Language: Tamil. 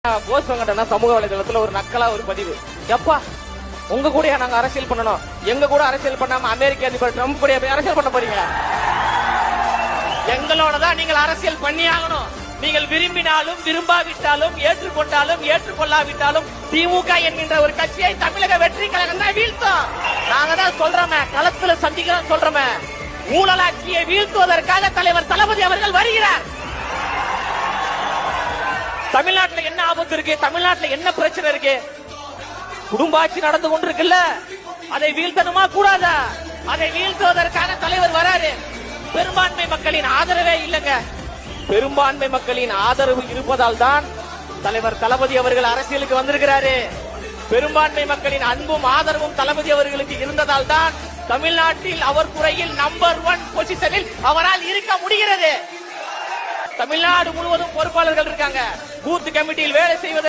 போஸ் வெங்கடனா சமூக வலைதளத்துல ஒரு நக்கலா ஒரு பதிவு, எப்பா உங்க கூட நாங்க அரசியல் பண்ணணும், எங்க கூட அரசியல் பண்ணாம அமெரிக்க அதிபர் ட்ரம்ப் கூட அரசியல் பண்ண போறீங்களா? எங்களோட தான் நீங்கள் அரசியல் பண்ணி ஆகணும். நீங்கள் விரும்பினாலும் விரும்பாவிட்டாலும் ஏற்றுக்கொண்டாலும் ஏற்றுக்கொள்ளாவிட்டாலும் திமுக என்கின்ற ஒரு கட்சியை தமிழக வெற்றி கழகம் தான் வீழ்த்தும். நாங்க தான் சொல்றோமே, களத்துல சந்திக்கிறோம் சொல்றோமே, ஊழலாட்சியை வீழ்த்துவதற்காக தலைவர் தளபதி அவர்கள் வருகிறார். தமிழ்நாட்டில் என்ன ஆபத்து இருக்கு, தமிழ்நாட்டில் என்ன பிரச்சனை இருக்கு? குடும்பாட்சி நடந்து கொண்டிருக்குல்ல, அதை வீழ்த்தணுமா கூடாதா? அதை வீழ்த்துவதற்காக தலைவர் வராரு. பெரும்பான்மை மக்களின் ஆதரவே இல்லைங்க. பெரும்பான்மை மக்களின் ஆதரவு இருப்பதால் தான் தலைவர் தளபதி அவர்கள் அரசியலுக்கு வந்திருக்கிறாரு. பெரும்பான்மை மக்களின் அன்பும் ஆதரவும் தளபதி அவர்களுக்கு இருந்ததால் தான் தமிழ்நாட்டில் அவர் துறையில் நம்பர் 1 பொசிஷனில் அவரால் இருக்க முடிகிறது. தமிழ்நாடு முழுவதும் பொறுப்பாளர்கள் இருக்காங்க. பூத் கமிட்டியில் வேலை செய்வது